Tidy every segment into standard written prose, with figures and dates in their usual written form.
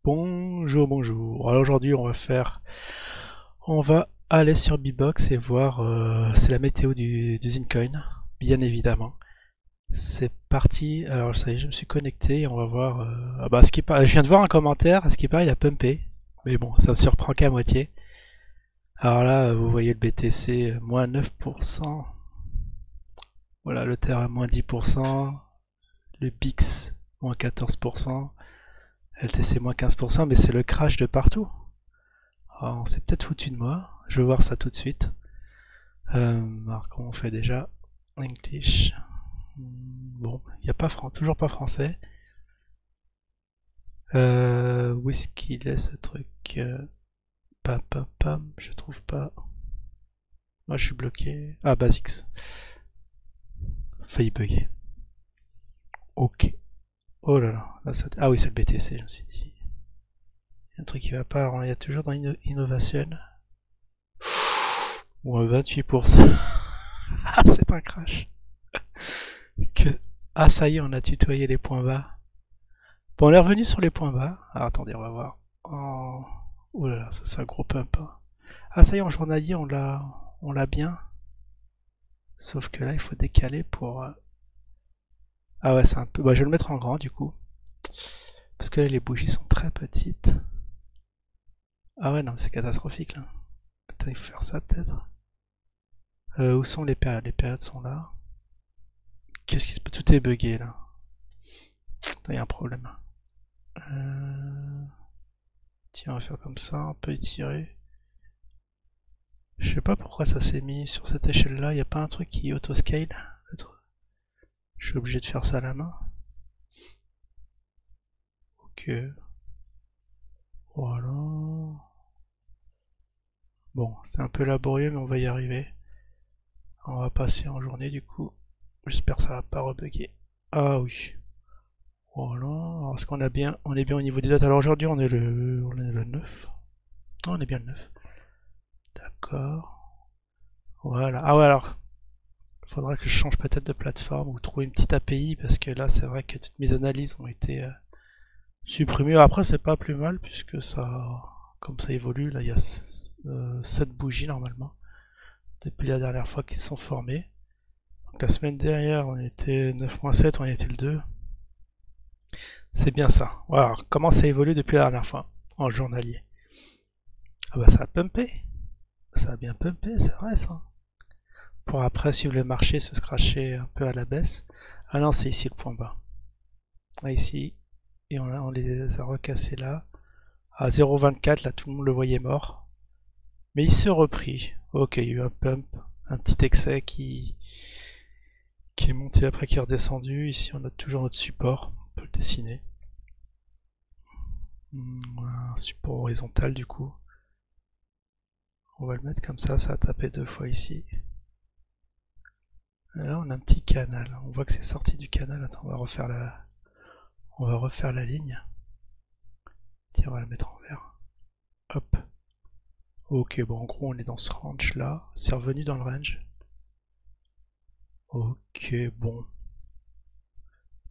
Bonjour, bonjour. Alors aujourd'hui, on va aller sur Bbox et voir, c'est la météo du Zincoin, bien évidemment. C'est parti. Alors ça y est, je me suis connecté et on va voir. Ah bah, je viens de voir un commentaire. À ce qui paraît, il a pumpé, mais bon, ça me surprend qu'à moitié. Alors là, vous voyez le BTC moins 9%. Voilà, le Terre à moins 10%. Le BIX moins 14%. LTC moins 15%, mais c'est le crash de partout. Ah, on s'est peut-être foutu de moi. Je vais voir ça tout de suite. Alors, comment on fait déjà? English. Bon, il n'y a pas toujours pas français. Où est-ce qu'il est ce truc? Pam pam pam, je trouve pas. Moi je suis bloqué. Ah, Basics. Failli bugger. Ok. Oh là là. Ah oui, c'est le BTC, je me suis dit. Il y a un truc qui va pas. Alors, il y a toujours dans Innovation. Ou un 28%. Ah, c'est un crash. Que... Ah, ça y est, on a tutoyé les points bas. Bon, on est revenu sur les points bas. Alors, attendez, on va voir. Oh, ouh là là, ça c'est un gros pump, hein. Ah, ça y est, en journalier, on l'a bien. Sauf que là, il faut décaler pour. Ah ouais, c'est un peu. Bah, je vais le mettre en grand du coup. Parce que là, les bougies sont très petites. Ah ouais, non, mais c'est catastrophique là. Attends, il faut faire ça peut-être. Où sont les périodes? Les périodes sont là. Qu'est-ce qui se passe? Tout est bugué là. Il y a un problème. Tiens, on va faire comme ça, on peut étirer. Je sais pas pourquoi ça s'est mis sur cette échelle-là. Il n'y a pas un truc qui auto-scale. Je suis obligé de faire ça à la main. Ok. Voilà. Bon, c'est un peu laborieux, mais on va y arriver. On va passer en journée du coup. J'espère que ça va pas rebugger. Ah oui. Voilà. Alors, est-ce qu'on a bien, on est bien au niveau des dates? Alors aujourd'hui, on est le 9. Non, on est bien le 9. D'accord. Voilà. Ah ouais, alors, il faudra que je change peut-être de plateforme ou trouver une petite API parce que là, c'est vrai que toutes mes analyses ont été supprimées. Après, c'est pas plus mal puisque ça, comme ça évolue, là, il y a 7 bougies normalement depuis la dernière fois qu'ils se sont formés. Donc, la semaine dernière, on était 9-7, on était le 2. C'est bien ça. Voilà, alors, comment ça évolue depuis la dernière fois en journalier? Ah bah ça a pumpé. Ça a bien pumpé, c'est vrai ça. Pour après suivre le marché, se scratcher un peu à la baisse. Ah non, c'est ici le point bas. Ah, ici, et on les a recassés là. À 0,24, là tout le monde le voyait mort. Mais il se reprit. Ok, il y a eu un pump, un petit excès qui est monté après qui est redescendu. Ici on a toujours notre support, on peut le dessiner. Un support horizontal du coup. On va le mettre comme ça a tapé 2 fois ici. Et là on a un petit canal, on voit que c'est sorti du canal. Attends, on va refaire la ligne. Tiens, on va la mettre en vert. Hop. Ok, bon en gros on est dans ce range là. C'est revenu dans le range. Ok, bon.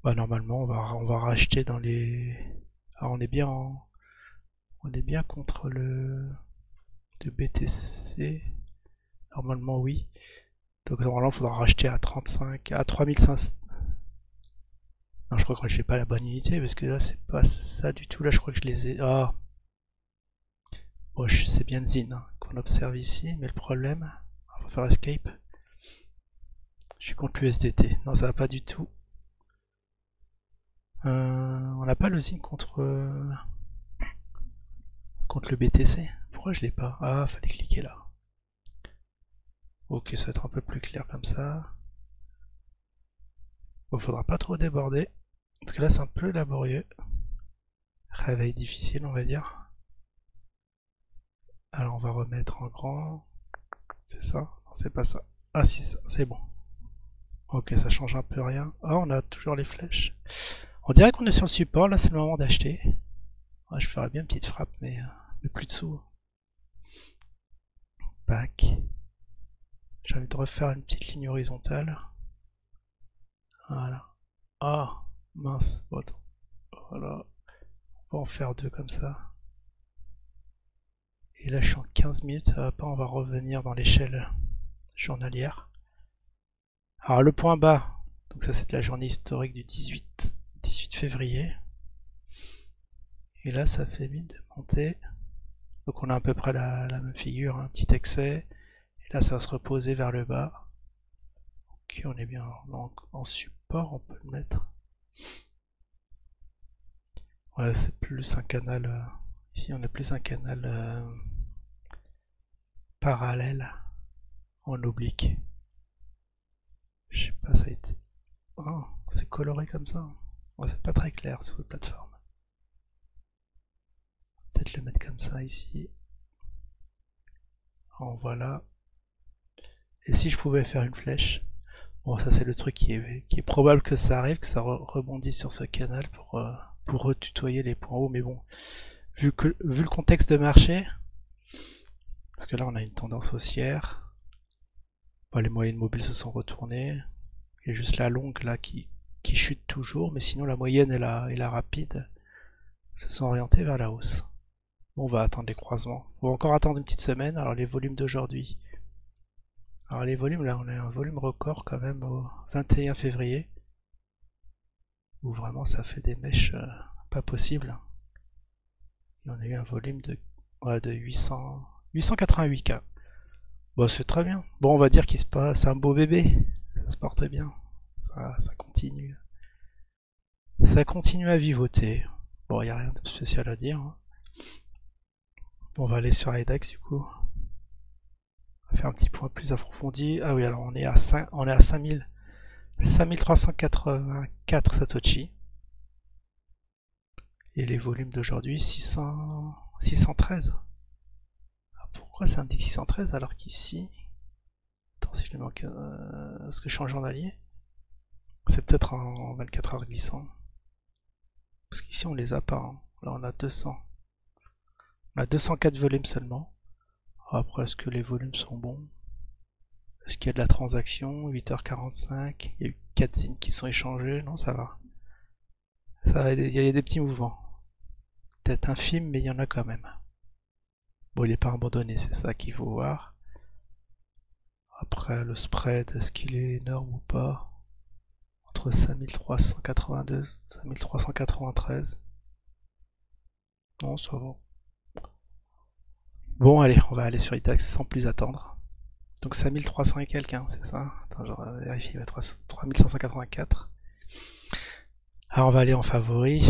Bah normalement on va racheter dans les. Ah, on est bien contre le BTC. Normalement oui. Donc normalement il faudra racheter à 35, à 3500. Non, je crois que j'ai pas la bonne unité parce que là c'est pas ça du tout. Là je crois que je les ai. Ah, bon, c'est bien Zin hein, qu'on observe ici, mais le problème, on va faire escape. Je suis contre l'USDT. Non, ça va pas du tout. On n'a pas le Zin contre le BTC. Pourquoi je l'ai pas? Ah, fallait cliquer là. Ok, ça va être un peu plus clair comme ça. Bon, faudra pas trop déborder. Parce que là, c'est un peu laborieux. Réveil difficile, on va dire. Alors, on va remettre en grand. C'est ça? Non, c'est pas ça. Ah, si, c'est bon. Ok, ça change un peu rien. Ah, on a toujours les flèches. On dirait qu'on est sur le support. Là, c'est le moment d'acheter. Ouais, je ferais bien une petite frappe, mais plus de sous. Back. J'ai envie de refaire une petite ligne horizontale. Voilà. Ah, mince. Bon, attends. Voilà. On va en faire 2 comme ça. Et là je suis en 15 minutes, ça va pas, on va revenir dans l'échelle journalière. Alors le point bas, donc ça c'est la journée historique du 18 février. Et là ça fait mine de monter. Donc on a à peu près la même figure, un petit excès. Et là ça va se reposer vers le bas. Ok, on est bien en support, on peut le mettre. Ouais, c'est plus un canal. Ici on a plus un canal parallèle en oblique. Je sais pas, ça a été. Oh, c'est coloré comme ça. Ouais, c'est pas très clair sur cette plateforme. Peut-être le mettre comme ça ici. En voilà. Et si je pouvais faire une flèche. Bon, ça c'est le truc qui est probable que ça arrive, que ça rebondisse sur ce canal pour retutoyer les points hauts. Mais bon, vu le contexte de marché, parce que là on a une tendance haussière. Bon, les moyennes mobiles se sont retournées. Il y a juste la longue là qui chute toujours, mais sinon la moyenne et la rapide se sont orientées vers la hausse. Bon, on va attendre les croisements. On va encore attendre une petite semaine. Alors les volumes d'aujourd'hui. Alors les volumes, là on a un volume record quand même au 21 février. Où vraiment ça fait des mèches pas possibles. Et on a eu un volume de 888K. Bon, c'est très bien. Bon, on va dire qu'il se passe, c'est un beau bébé. Ça se porte bien. Ça continue. Ça continue à vivoter. Bon, il n'y a rien de spécial à dire. On va aller sur IDEX du coup. On va faire un petit point plus approfondi. Ah oui, alors on est à 5384 Satoshi. Et les volumes d'aujourd'hui, 613. Pourquoi ça indique 613 alors qu'ici... Attends, si je le manque... Est-ce que je suis en journalier? C'est peut-être en 24 heures glissant. Parce qu'ici on les a pas. Hein. Là on a 200. On a 204 volumes seulement. Après, est-ce que les volumes sont bons? Est-ce qu'il y a de la transaction? 8h45. Il y a eu 4 zines qui sont échangés. Non, ça va. Ça va, il y a des petits mouvements. Peut-être infime, mais il y en a quand même. Bon, il n'est pas abandonné, c'est ça qu'il faut voir. Après, le spread, est-ce qu'il est énorme ou pas? Entre 5382 et 5393. Non, ça va. Bon, allez, on va aller sur IDEX sans plus attendre. Donc 5300 et quelqu'un, c'est ça? Attends, je vérifie, 3584. Alors on va aller en favori.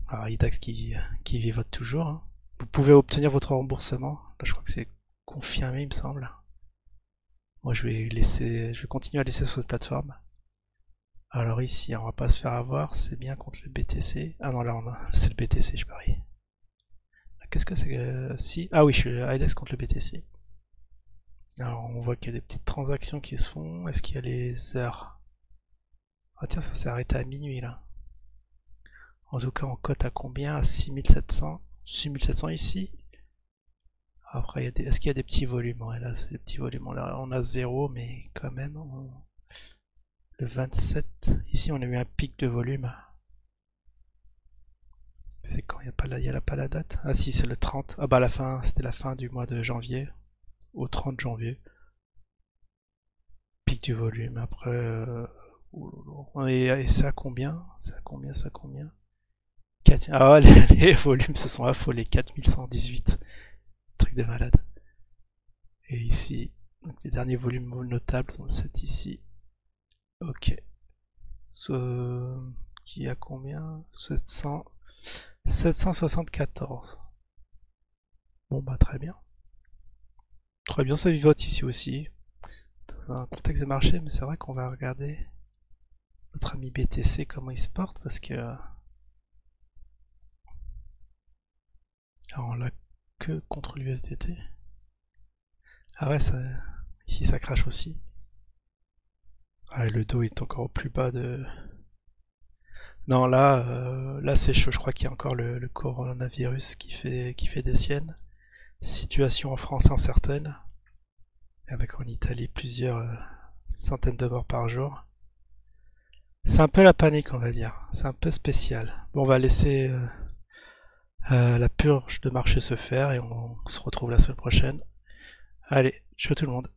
Alors IDEX qui vivote toujours. Hein. Vous pouvez obtenir votre remboursement. Là, je crois que c'est confirmé, il me semble. Moi, je vais continuer à laisser sur cette plateforme. Alors ici, on va pas se faire avoir, c'est bien contre le BTC. Ah non, là, c'est le BTC, je parie. Qu'est-ce que c'est si Ah oui, je suis IDEX contre le BTC. Alors, on voit qu'il y a des petites transactions qui se font. Est-ce qu'il y a les heures? Ah tiens, ça s'est arrêté à minuit, là. En tout cas, on cote à combien? À 6700. 6700 ici. Après, est-ce qu'il y a des petits volumes? Ouais, là, c'est des petits volumes. Là, on a 0, mais quand même. Le 27. Ici, on a eu un pic de volume. C'est quand? Il n'y a pas la date? Ah si, c'est le 30. Ah bah, la fin, c'était la fin du mois de janvier. Au 30 janvier. Pic du volume. Après, et c'est à combien? C'est à combien? C'est à combien? Ah, les volumes se sont affolés. 4118. Truc de malade. Et ici, donc les derniers volumes notables, c'est ici. Ok. Qui a combien? 774. Bon bah très bien. Très bien, ça vivote ici aussi. Dans un contexte de marché, mais c'est vrai qu'on va regarder notre ami BTC comment il se porte parce que alors, on l'a que contre l'USDT. Ah ouais, ici ça crache aussi. Ah, et le dos est encore au plus bas de... Non, là c'est chaud, je crois qu'il y a encore le coronavirus qui fait des siennes. Situation en France incertaine, avec en Italie plusieurs centaines de morts par jour. C'est un peu la panique, on va dire. C'est un peu spécial. Bon, on va laisser La purge de marché se faire et on se retrouve la semaine prochaine. Allez, ciao tout le monde.